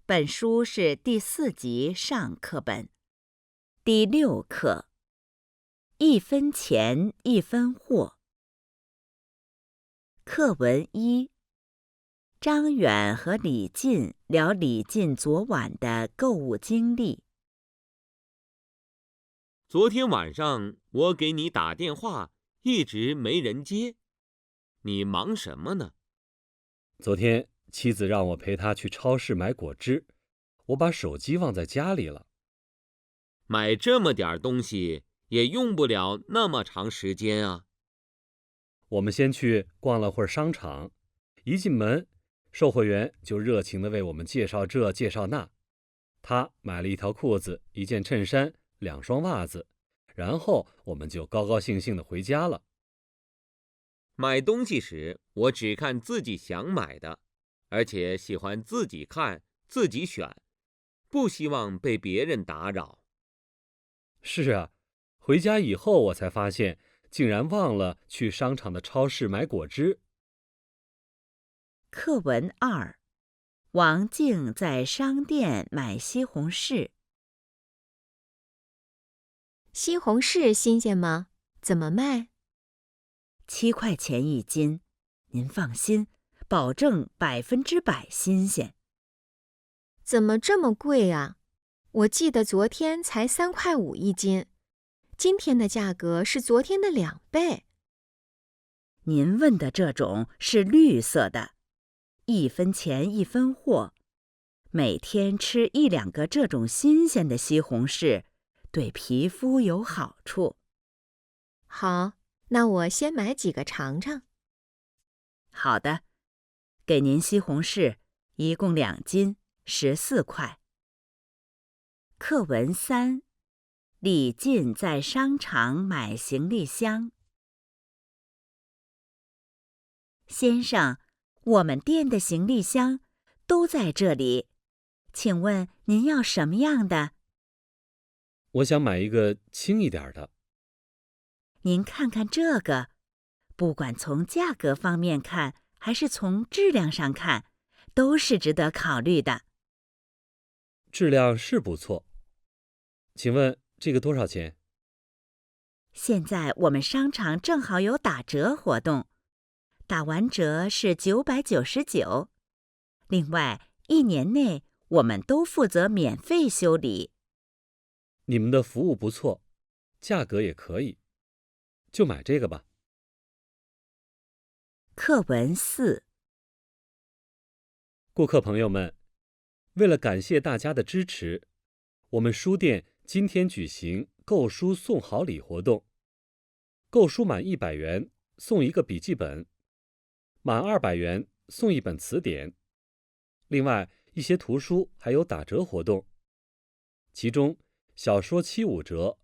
本书是第4集上课本，第6课，1分钱1分货。课文1，张远和李进聊李进昨晚的购物经历。昨天晚上我给你打电话，一直没人接，你忙什么呢？昨天妻子让我陪她去超市买果汁，我把手机忘在家里了。买这么点东西也用不了那么长时间啊。我们先去逛了会儿商场，一进门，售货员就热情地为我们介绍这介绍那。他买了一条裤子、一件衬衫、2双袜子，然后我们就高高兴兴地回家了。买东西时，我只看自己想买的，而且喜欢自己看、自己选，不希望被别人打扰。是啊，回家以后我才发现，竟然忘了去商场的超市买果汁。课文2，王静在商店买西红柿。西红柿新鲜吗？怎么卖？7块钱1斤，您放心，保证100%新鲜。怎么这么贵啊？我记得昨天才3块51斤，今天的价格是昨天的2倍。您问的这种是绿色的，1分钱1分货。每天吃1、2个这种新鲜的西红柿，对皮肤有好处。好，那我先买几个尝尝。好的，给您西红柿，一共2斤，14块。课文3，李进在商场买行李箱。先生，我们店的行李箱都在这里，请问您要什么样的？我想买一个轻一点的。您看看这个，不管从价格方面看，还是从质量上看，都是值得考虑的。质量是不错，请问这个多少钱？现在我们商场正好有打折活动，打完折是999。另外，1年内我们都负责免费修理。你们的服务不错，价格也可以，就买这个吧。课文4，顾客朋友们，为了感谢大家的支持，我们书店今天举行购书送好礼活动。购书满100元送一个笔记本，满200元送一本词典。另外，一些图书还有打折活动，其中小说7、5折，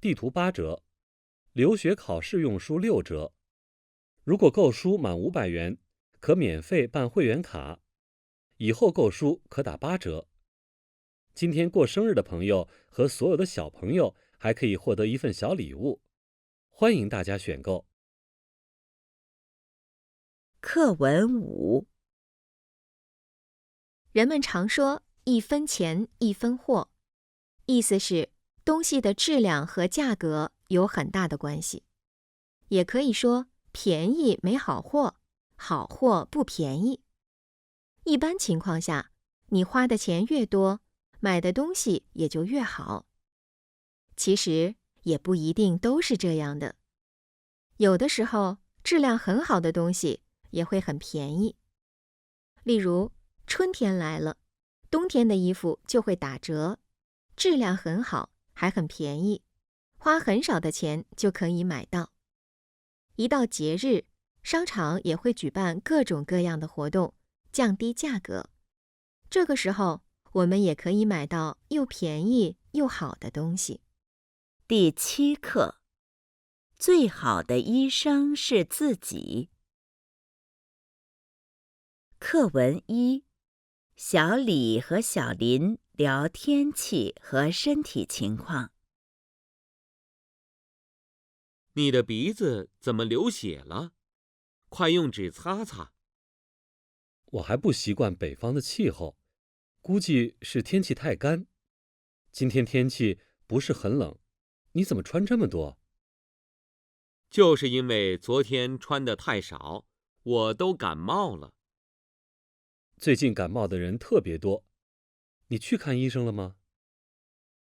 地图8折，留学考试用书6折。如果购书满500元，可免费办会员卡，以后购书可打8折。今天过生日的朋友和所有的小朋友还可以获得一份小礼物，欢迎大家选购。课文5，人们常说1分钱1分货，意思是东西的质量和价格有很大的关系。也可以说便宜没好货，好货不便宜。一般情况下，你花的钱越多，买的东西也就越好。其实也不一定都是这样的，有的时候质量很好的东西也会很便宜。例如春天来了，冬天的衣服就会打折，质量很好，还很便宜，花很少的钱就可以买到。一到节日，商场也会举办各种各样的活动，降低价格。这个时候，我们也可以买到又便宜又好的东西。第7课，最好的医生是自己。课文1，小李和小林聊天气和身体情况。你的鼻子怎么流血了？快用纸擦擦。我还不习惯北方的气候，估计是天气太干。今天天气不是很冷，你怎么穿这么多？就是因为昨天穿的太少，我都感冒了。最近感冒的人特别多，你去看医生了吗？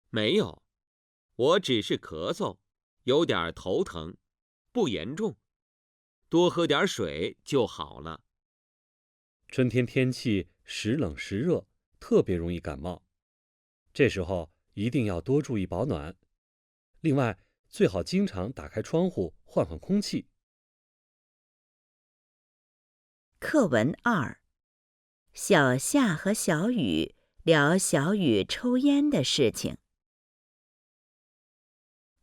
没有，我只是咳嗽，有点头疼，不严重，多喝点水就好了。春天天气时冷时热，特别容易感冒，这时候一定要多注意保暖。另外，最好经常打开窗户换换空气。课文2，小夏和小雨聊小雨抽烟的事情。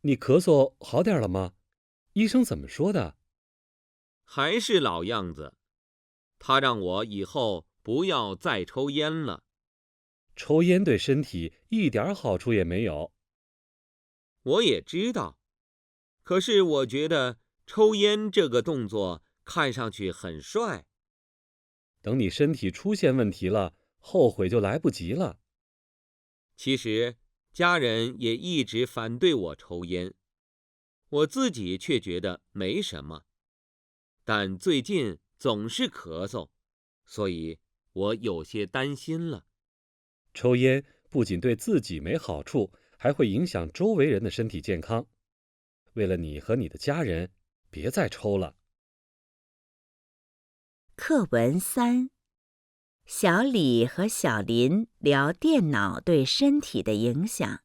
你咳嗽好点了吗？医生怎么说的？还是老样子，他让我以后不要再抽烟了。抽烟对身体一点好处也没有。我也知道，可是我觉得抽烟这个动作看上去很帅。等你身体出现问题了，后悔就来不及了。其实家人也一直反对我抽烟，我自己却觉得没什么，但最近总是咳嗽，所以我有些担心了。抽烟不仅对自己没好处，还会影响周围人的身体健康。为了你和你的家人，别再抽了。课文3，小李和小林聊电脑对身体的影响。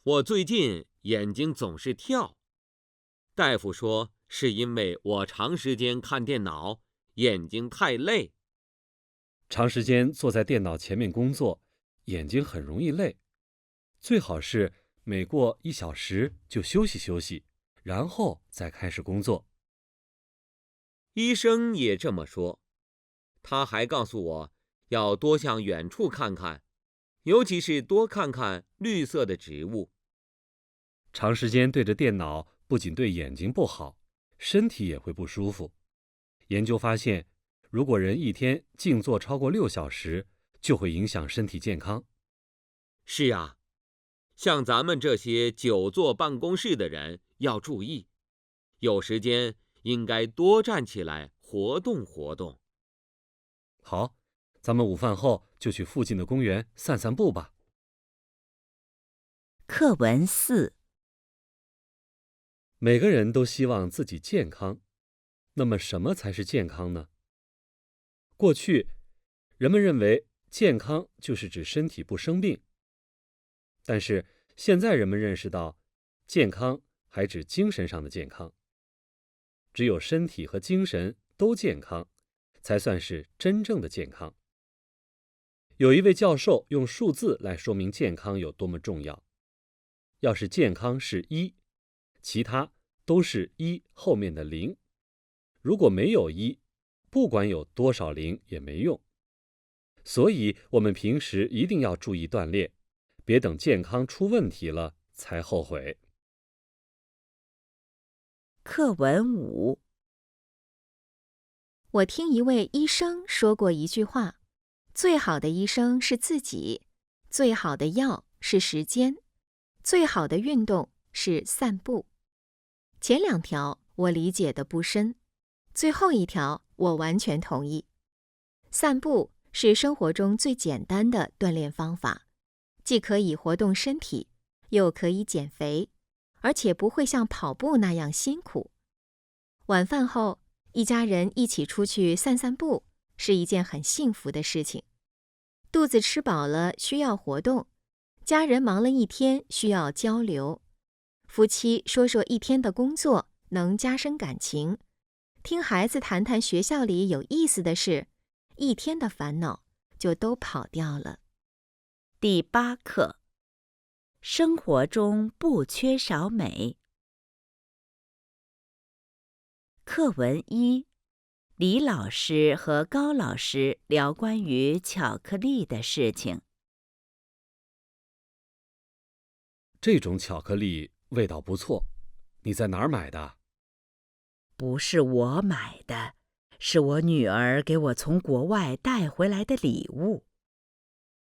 我最近眼睛总是跳，大夫说是因为我长时间看电脑，眼睛太累。长时间坐在电脑前面工作，眼睛很容易累。最好是每过1小时就休息休息，然后再开始工作。医生也这么说，他还告诉我要多向远处看看，尤其是多看看绿色的植物。长时间对着电脑不仅对眼睛不好，身体也会不舒服。研究发现，如果人一天静坐超过6小时，就会影响身体健康。是啊，像咱们这些久坐办公室的人要注意，有时间应该多站起来活动活动。好，咱们午饭后就去附近的公园散散步吧。课文4，每个人都希望自己健康，那么什么才是健康呢？过去，人们认为健康就是指身体不生病，但是现在人们认识到，健康还指精神上的健康。只有身体和精神都健康，才算是真正的健康。有一位教授用数字来说明健康有多么重要。要是健康是1，其他都是1后面的0。如果没有1，不管有多少0也没用。所以我们平时一定要注意锻炼，别等健康出问题了才后悔。课文5，我听一位医生说过一句话：最好的医生是自己，最好的药是时间，最好的运动是散步。前2条我理解的不深，最后1条我完全同意。散步是生活中最简单的锻炼方法，既可以活动身体，又可以减肥，而且不会像跑步那样辛苦。晚饭后，一家人一起出去散散步，是一件很幸福的事情。肚子吃饱了，需要活动；家人忙了一天，需要交流。夫妻说说一天的工作，能加深感情；听孩子谈谈学校里有意思的事，一天的烦恼就都跑掉了。第8课，生活中不缺少美。课文1，李老师和高老师聊关于巧克力的事情。这种巧克力味道不错，你在哪儿买的？不是我买的，是我女儿给我从国外带回来的礼物。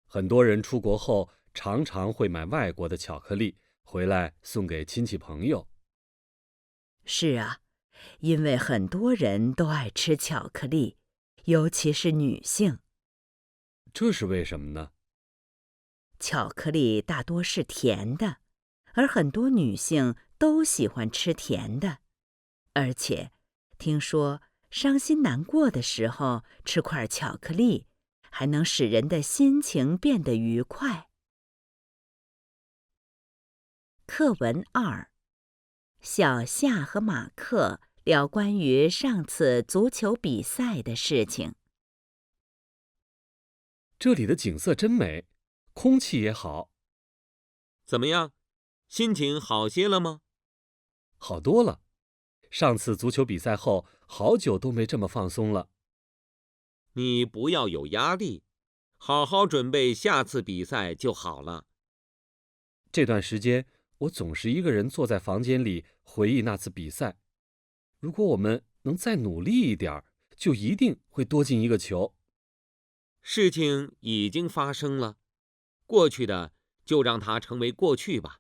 很多人出国后常常会买外国的巧克力回来送给亲戚朋友。是啊，因为很多人都爱吃巧克力，尤其是女性。这是为什么呢？巧克力大多是甜的，而很多女性都喜欢吃甜的。而且，听说伤心难过的时候吃块巧克力，还能使人的心情变得愉快。课文2，小夏和马克聊关于上次足球比赛的事情。这里的景色真美，空气也好。怎么样，心情好些了吗？好多了。上次足球比赛后，好久都没这么放松了。你不要有压力，好好准备下次比赛就好了。这段时间，我总是一个人坐在房间里回忆那次比赛。如果我们能再努力一点，就一定会多进一个球。事情已经发生了，过去的就让它成为过去吧。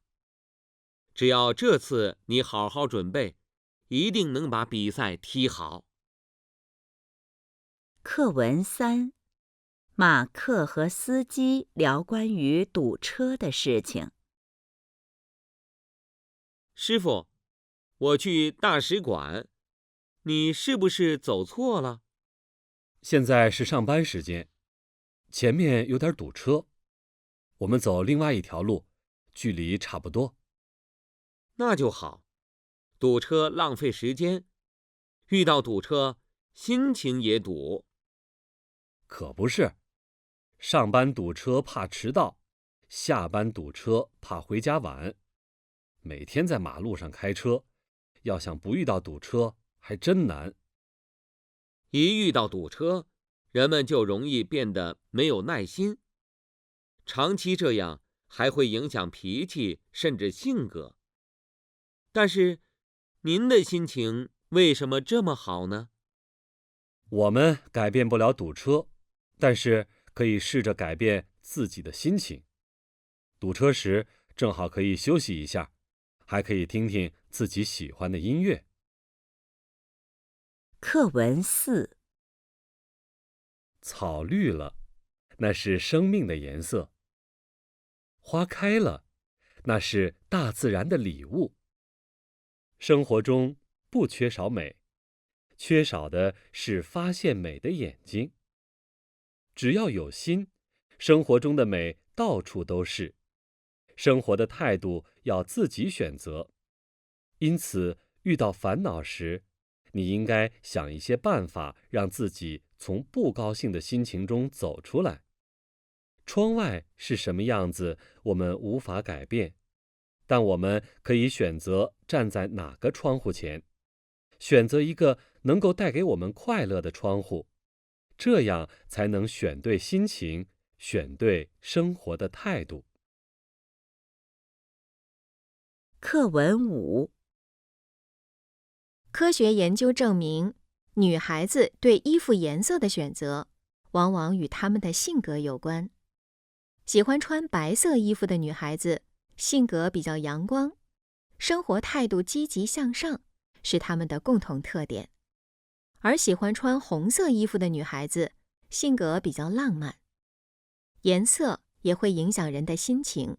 只要这次你好好准备，一定能把比赛踢好。课文3，马克和司机聊关于堵车的事情。师傅，我去大使馆，你是不是走错了？现在是上班时间，前面有点堵车，我们走另外一条路，距离差不多。那就好，堵车浪费时间，遇到堵车，心情也堵。可不是，上班堵车怕迟到，下班堵车怕回家晚。每天在马路上开车，要想不遇到堵车还真难。一遇到堵车，人们就容易变得没有耐心，长期这样还会影响脾气甚至性格。但是，您的心情为什么这么好呢？我们改变不了堵车，但是可以试着改变自己的心情。堵车时正好可以休息一下，还可以听听自己喜欢的音乐。课文4，草绿了，那是生命的颜色；花开了，那是大自然的礼物。生活中不缺少美，缺少的是发现美的眼睛。只要有心，生活中的美到处都是。生活的态度要自己选择。因此，遇到烦恼时，你应该想一些办法，让自己从不高兴的心情中走出来。窗外是什么样子，我们无法改变，但我们可以选择站在哪个窗户前，选择一个能够带给我们快乐的窗户，这样才能选对心情，选对生活的态度。课文5，科学研究证明，女孩子对衣服颜色的选择，往往与她们的性格有关。喜欢穿白色衣服的女孩子，性格比较阳光，生活态度积极向上，是她们的共同特点。而喜欢穿红色衣服的女孩子，性格比较浪漫。颜色也会影响人的心情，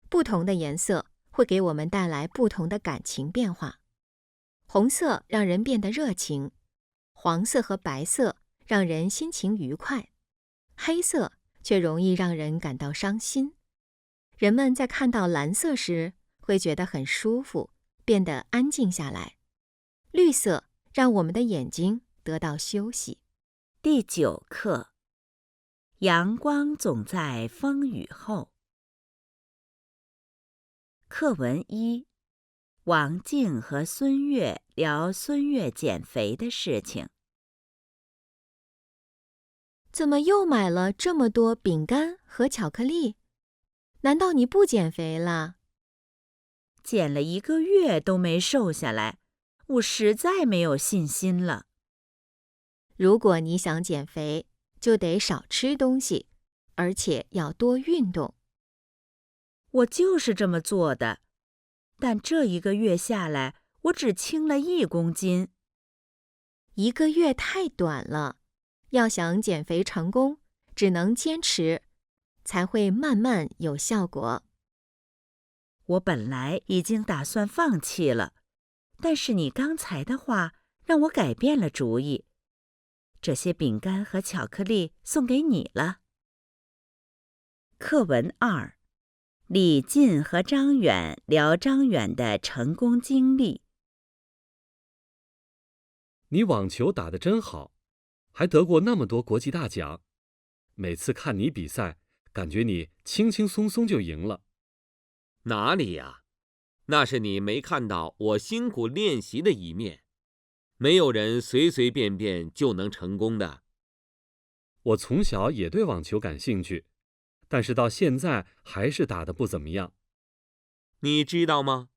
不同的颜色会给我们带来不同的感情变化。红色让人变得热情，黄色和白色让人心情愉快，黑色却容易让人感到伤心。人们在看到蓝色时，会觉得很舒服，变得安静下来。绿色让我们的眼睛得到休息。第9课，阳光总在风雨后。课文1，王静和孙悦聊孙悦减肥的事情。怎么又买了这么多饼干和巧克力？难道你不减肥了？减了1个月都没瘦下来，我实在没有信心了。如果你想减肥，就得少吃东西，而且要多运动。我就是这么做的，但这1个月下来，我只轻了1公斤。1个月太短了，要想减肥成功，只能坚持，才会慢慢有效果。我本来已经打算放弃了，但是你刚才的话让我改变了主意。这些饼干和巧克力送给你了。课文2，李进和张远聊张远的成功经历。你网球打得真好，还得过那么多国际大奖。每次看你比赛，感觉你轻轻松松就赢了。哪里呀？那是你没看到我辛苦练习的一面。没有人随随便便就能成功的。我从小也对网球感兴趣，但是到现在还是打得不怎么样。你知道吗？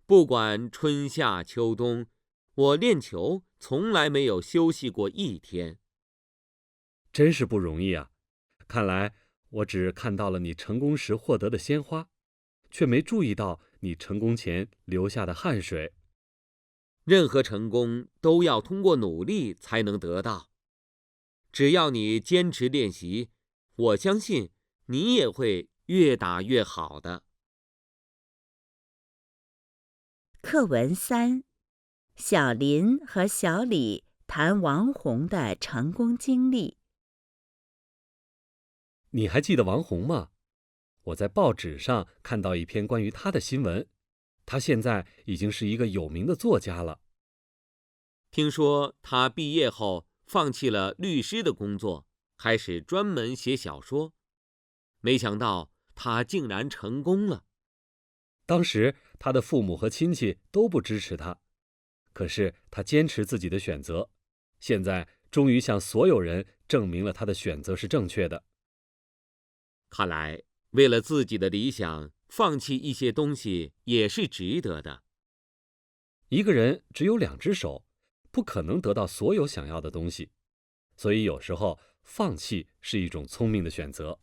不管春夏秋冬，我练球从来没有休息过1天。真是不容易啊！看来我只看到了你成功时获得的鲜花，却没注意到你成功前流下的汗水。任何成功都要通过努力才能得到。只要你坚持练习，我相信你也会越打越好的。课文3，小林和小李谈王洪的成功经历。你还记得王洪吗？我在报纸上看到一篇关于他的新闻，他现在已经是一个有名的作家了。听说他毕业后放弃了律师的工作，开始专门写小说。没想到他竟然成功了。当时他的父母和亲戚都不支持他，可是他坚持自己的选择，现在终于向所有人证明了他的选择是正确的。看来为了自己的理想，放弃一些东西也是值得的。一个人只有2只手，不可能得到所有想要的东西，所以有时候放弃是一种聪明的选择。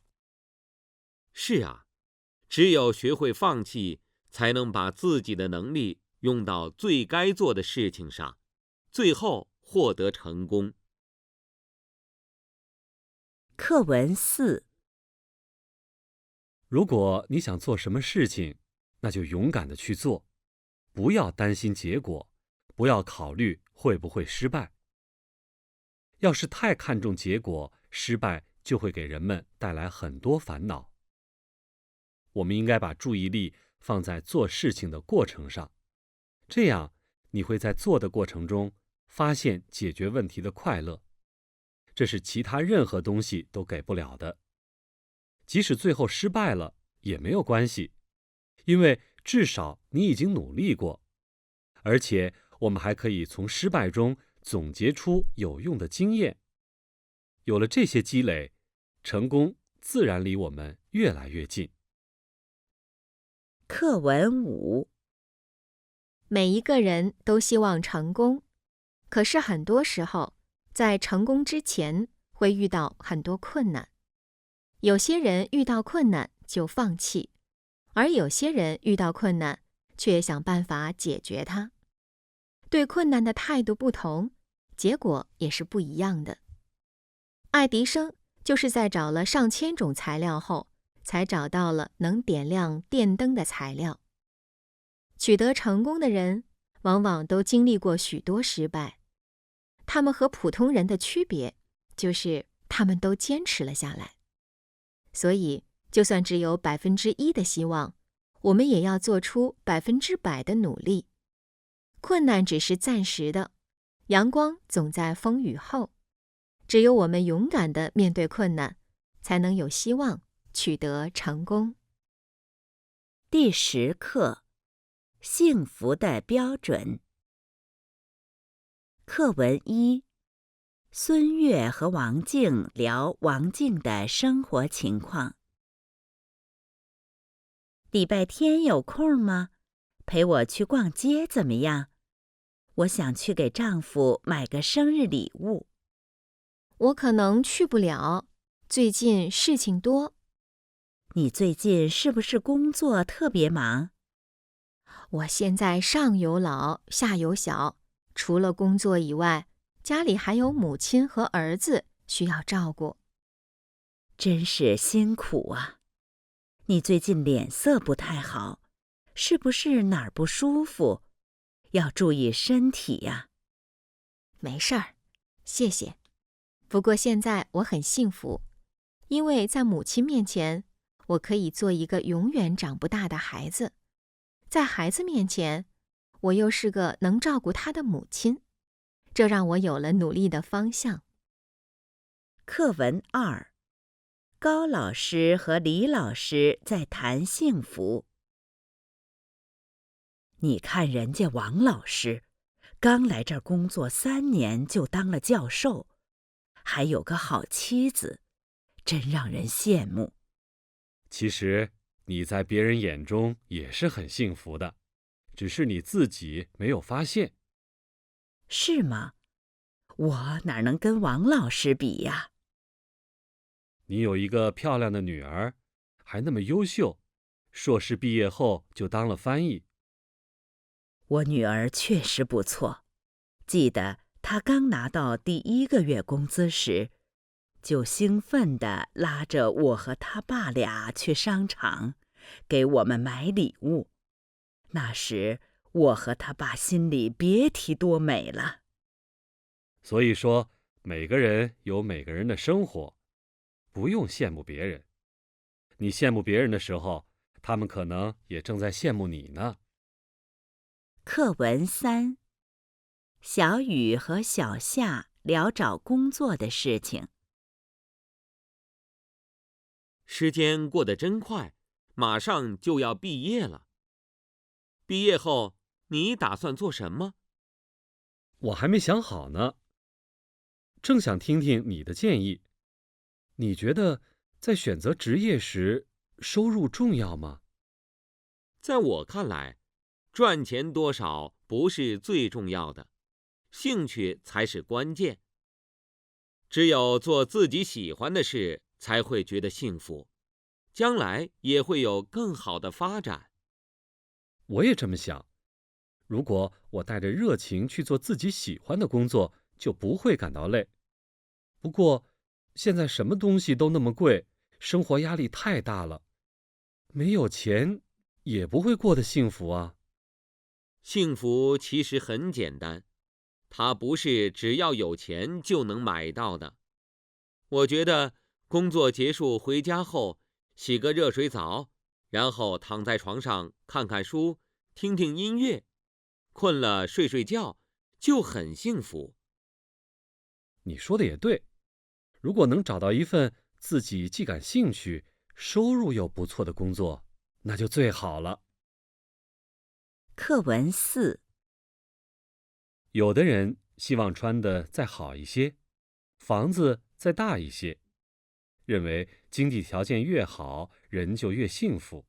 是啊，只有学会放弃，才能把自己的能力用到最该做的事情上，最后获得成功。课文4，如果你想做什么事情，那就勇敢地去做，不要担心结果，不要考虑会不会失败。要是太看重结果，失败就会给人们带来很多烦恼。我们应该把注意力放在做事情的过程上，这样你会在做的过程中发现解决问题的快乐，这是其他任何东西都给不了的。即使最后失败了也没有关系，因为至少你已经努力过，而且我们还可以从失败中总结出有用的经验。有了这些积累，成功自然离我们越来越近。课文5，每一个人都希望成功，可是很多时候，在成功之前会遇到很多困难。有些人遇到困难就放弃，而有些人遇到困难却想办法解决它。对困难的态度不同，结果也是不一样的。爱迪生就是在找了上千种材料后，才找到了能点亮电灯的材料。取得成功的人，往往都经历过许多失败。他们和普通人的区别，就是他们都坚持了下来。所以，就算只有1%的希望，我们也要做出100%的努力。困难只是暂时的，阳光总在风雨后。只有我们勇敢地面对困难，才能有希望取得成功。第10课，幸福的标准。课文1，孙悦和王静聊王静的生活情况。礼拜天有空吗？陪我去逛街怎么样？我想去给丈夫买个生日礼物。我可能去不了，最近事情多。你最近是不是工作特别忙？我现在上有老，下有小，除了工作以外，家里还有母亲和儿子需要照顾。真是辛苦啊！你最近脸色不太好，是不是哪儿不舒服？要注意身体呀。没事儿，谢谢。不过现在我很幸福，因为在母亲面前，我可以做一个永远长不大的孩子；在孩子面前，我又是个能照顾他的母亲，这让我有了努力的方向。课文2，高老师和李老师在谈幸福。你看人家王老师，刚来这儿工作3年就当了教授，还有个好妻子，真让人羡慕。其实你在别人眼中也是很幸福的，只是你自己没有发现。是吗？我哪能跟王老师比呀？你有一个漂亮的女儿，还那么优秀，硕士毕业后就当了翻译。我女儿确实不错，记得她刚拿到第1个月工资时，就兴奋地拉着我和她爸俩去商场，给我们买礼物。那时我和她爸心里别提多美了。所以说，每个人有每个人的生活，不用羡慕别人。你羡慕别人的时候，他们可能也正在羡慕你呢。课文3，小雨和小夏聊找工作的事情。时间过得真快，马上就要毕业了。毕业后，你打算做什么？我还没想好呢，正想听听你的建议。你觉得在选择职业时，收入重要吗？在我看来，赚钱多少不是最重要的，兴趣才是关键。只有做自己喜欢的事，才会觉得幸福，将来也会有更好的发展。我也这么想。如果我带着热情去做自己喜欢的工作，就不会感到累。不过，现在什么东西都那么贵，生活压力太大了，没有钱也不会过得幸福啊。幸福其实很简单，它不是只要有钱就能买到的。我觉得工作结束回家后，洗个热水澡，然后躺在床上看看书，听听音乐，困了睡睡觉，就很幸福。你说的也对，如果能找到一份自己既感兴趣、收入又不错的工作，那就最好了。课文4，有的人希望穿得再好一些，房子再大一些，认为经济条件越好，人就越幸福。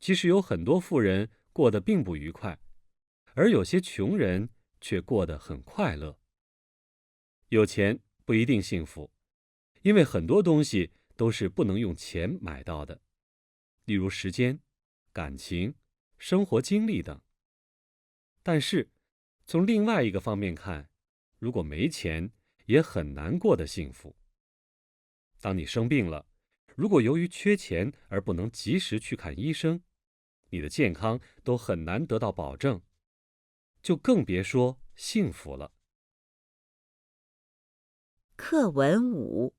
其实有很多富人过得并不愉快，而有些穷人却过得很快乐。有钱不一定幸福，因为很多东西都是不能用钱买到的，例如时间、感情、生活经历等。但是，从另外一个方面看，如果没钱，也很难过得幸福。当你生病了，如果由于缺钱而不能及时去看医生，你的健康都很难得到保证，就更别说幸福了。课文5，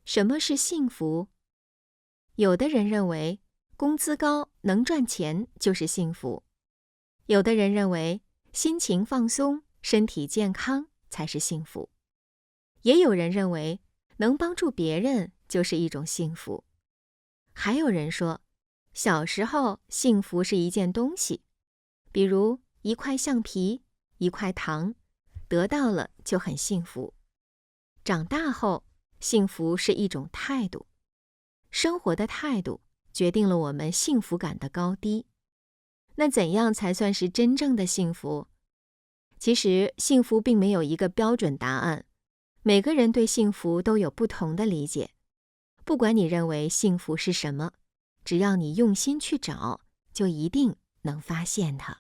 什么是幸福？有的人认为工资高、能赚钱就是幸福；有的人认为心情放松、身体健康才是幸福；也有人认为能帮助别人就是一种幸福。还有人说，小时候幸福是一件东西，比如一块橡皮、一块糖，得到了就很幸福。长大后，幸福是一种态度，生活的态度决定了我们幸福感的高低。那怎样才算是真正的幸福？其实，幸福并没有一个标准答案，每个人对幸福都有不同的理解。不管你认为幸福是什么，只要你用心去找，就一定能发现它。